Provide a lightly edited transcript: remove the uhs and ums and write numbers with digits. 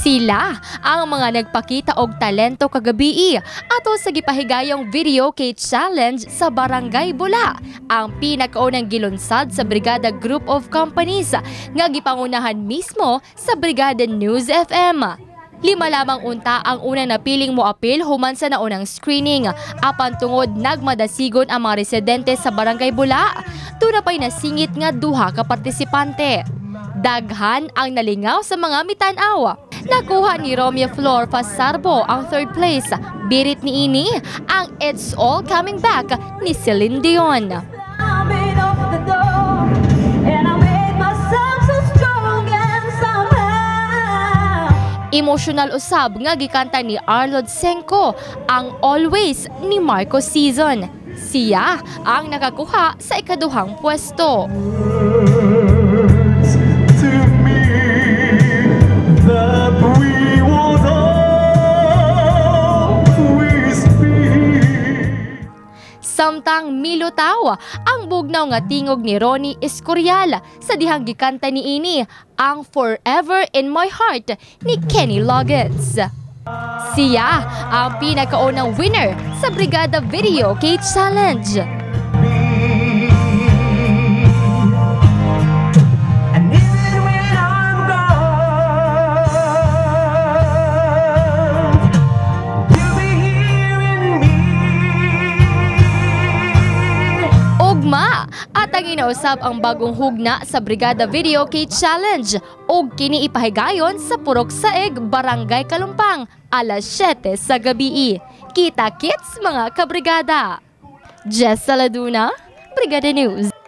Sila ang mga nagpakita og talento kagabi ato sa gipahigayong video kay challenge sa Barangay Bula, ang pinakaunang gilunsad sa Brigada Group of Companies nga gipangunahan mismo sa Brigada News FM. 5 lamang unta ang unang napiling moapil human sa naunang screening, apan tungod nagmadasigon ang mga residente sa Barangay Bula, tuna pa'y nasingit nga 2 ka partisipante. Daghan ang nalingaw sa mga mitanaw. Nakuha ni Romeo Flor Fasarbo ang 3rd place. Birit ni ini ang It's All Coming Back ni Celine Dion. Emotional usab nga gikanta ni Arlod Senko ang Always ni Marco Season. Siya ang nakakuha sa ikaduhang pwesto. Samtang milutaw ang bugnaw nga tingog ni Ronnie Escorial sa dihang gikanta ni ini ang Forever in My Heart ni Kenny Loggins. Siya ang pinakaunang winner sa Brigada Video Kay Challenge. At ang inausab ang bagong hugna sa Brigada Video Kay Challenge og kini ipahigayon sa Purok Saeg, Barangay Kalumpang, alas 7 sa gabi. Kita-kits mga kabrigada. Jess Saladuna, Brigada News.